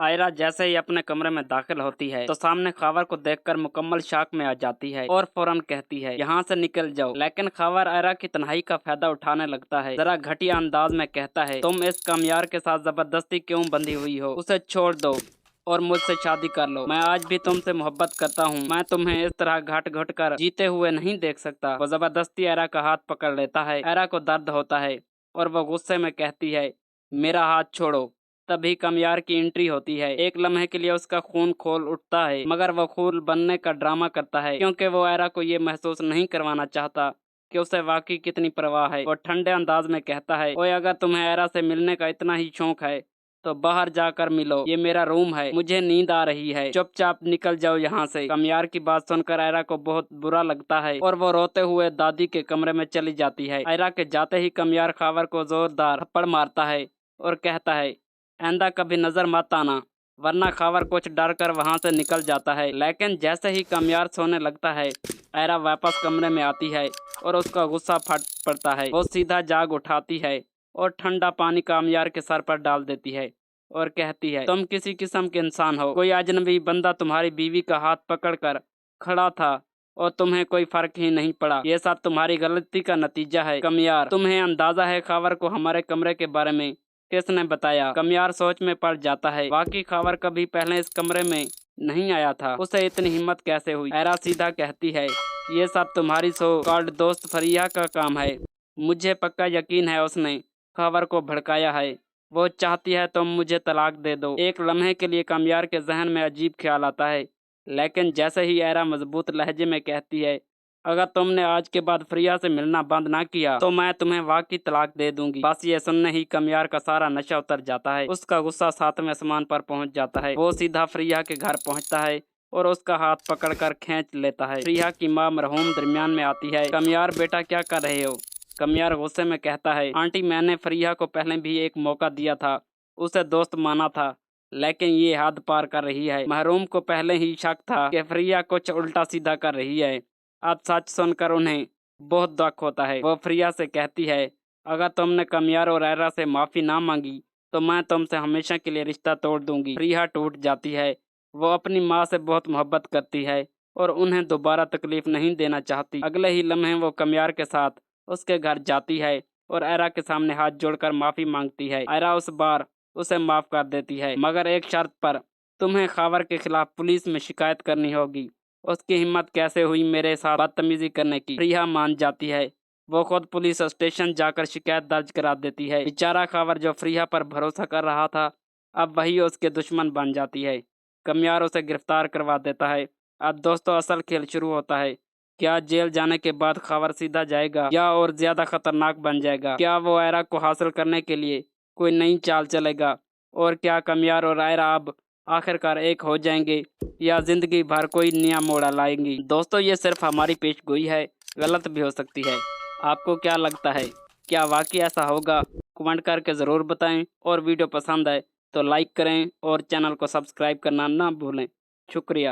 आयरा जैसे ही अपने कमरे में दाखिल होती है तो सामने खावर को देखकर मुकम्मल शॉक में आ जाती है और फौरन कहती है, यहाँ से निकल जाओ। लेकिन खावर आयरा की तन्हाई का फायदा उठाने लगता है। जरा घटिया अंदाज में कहता है, तुम इस कमियार के साथ जबरदस्ती क्यों बंधी हुई हो? उसे छोड़ दो और मुझसे शादी कर लो। मैं आज भी तुमसे मोहब्बत करता हूँ। मैं तुम्हें इस तरह घाट घुट कर जीते हुए नहीं देख सकता। वो जबरदस्ती आयरा का हाथ पकड़ लेता है। आयरा को दर्द होता है और वो गुस्से में कहती है, मेरा हाथ छोड़ो। तभी कमियार की एंट्री होती है। एक लम्हे के लिए उसका खून खोल उठता है, मगर वो खून बनने का ड्रामा करता है क्योंकि वो आयरा को ये महसूस नहीं करवाना चाहता कि उसे वाकई कितनी परवाह है। वो ठंडे अंदाज में कहता है, ओए अगर तुम्हें आयरा से मिलने का इतना ही शौक है तो बाहर जाकर मिलो। ये मेरा रूम है, मुझे नींद आ रही है। चुपचाप निकल जाओ यहाँ से। कमियार की बात सुनकर आयरा को बहुत बुरा लगता है और वो रोते हुए दादी के कमरे में चली जाती है। आयरा के जाते ही कमियार खावर को जोरदार थप्पड़ मारता है और कहता है, आइंदा कभी नजर मत आना, वरना खावर कुछ डर कर वहाँ से निकल जाता है। लेकिन जैसे ही कमियार सोने लगता है, आयरा वापस कमरे में आती है और उसका गुस्सा फट पड़ता है। वो सीधा जाग उठाती है और ठंडा पानी कमियार के सर पर डाल देती है और कहती है, तुम किसी किस्म के इंसान हो। कोई अजनबी बंदा तुम्हारी बीवी का हाथ पकड़कर खड़ा था और तुम्हें कोई फर्क ही नहीं पड़ा। ये सब तुम्हारी गलती का नतीजा है। कमियार, तुम्हें अंदाजा है खावर को हमारे कमरे के बारे में किसने बताया? कमियार सोच में पड़ जाता है। वाकई खावर कभी पहले इस कमरे में नहीं आया था। उसे इतनी हिम्मत कैसे हुई? आयरा सीधा कहती है, ये सब तुम्हारी सो कॉल्ड दोस्त फरिया का काम है। मुझे पक्का यकीन है उसने खावर को भड़काया है। वो चाहती है तुम मुझे तलाक दे दो। एक लम्हे के लिए कमियार के जहन में अजीब ख्याल आता है, लेकिन जैसे ही आयरा मजबूत लहजे में कहती है, अगर तुमने आज के बाद फ्रिया से मिलना बंद ना किया तो मैं तुम्हें वाकई तलाक दे दूंगी। बस ये सुनने ही कमियार का सारा नशा उतर जाता है। उसका गुस्सा सातवें आसमान पर पहुंच जाता है। वो सीधा फ्रिया के घर पहुंचता है और उसका हाथ पकड़कर खींच लेता है। फ्रिया की माँ मरहूम दरमियान में आती है। कमियार, बेटा क्या कर रहे हो? कमियार गुस्से में कहता है, आंटी मैंने फ्रिया को पहले भी एक मौका दिया था, उसे दोस्त माना था, लेकिन ये हद पार कर रही है। महरूम को पहले ही शक था कि फ्रिया कुछ उल्टा सीधा कर रही है। अब सच सुनकर उन्हें बहुत दुख होता है। वो फ्रिया से कहती है, अगर तुमने कमियार और आयरा से माफी ना मांगी तो मैं तुमसे हमेशा के लिए रिश्ता तोड़ दूंगी। फ्रिया टूट जाती है। वो अपनी माँ से बहुत मोहब्बत करती है और उन्हें दोबारा तकलीफ नहीं देना चाहती। अगले ही लम्हे वो कमियार के साथ उसके घर जाती है और आयरा के सामने हाथ जोड़कर माफी मांगती है। आयरा उस बार उसे माफ कर देती है, मगर एक शर्त पर, तुम्हें खावर के खिलाफ पुलिस में शिकायत करनी होगी। उसकी हिम्मत कैसे हुई मेरे साथ बदतमीजी करने की? प्रिया मान जाती है। वो खुद पुलिस स्टेशन जाकर शिकायत दर्ज करा देती है। बेचारा खावर जो फ्रिया पर भरोसा कर रहा था, अब वही उसके दुश्मन बन जाती है। कमियार उसे गिरफ्तार करवा देता है। अब दोस्तों असल खेल शुरू होता है। क्या जेल जाने के बाद खावर सीधा जाएगा या और ज्यादा खतरनाक बन जाएगा? क्या वो आयरा को हासिल करने के लिए कोई नई चाल चलेगा? और क्या कमियार और आयरा अब आखिरकार एक हो जाएंगे या जिंदगी भर कोई नया मोड़ लाएंगी? दोस्तों ये सिर्फ हमारी पेशगोई है, गलत भी हो सकती है। आपको क्या लगता है, क्या वाकई ऐसा होगा? कमेंट करके ज़रूर बताएं और वीडियो पसंद आए तो लाइक करें और चैनल को सब्सक्राइब करना ना भूलें। शुक्रिया।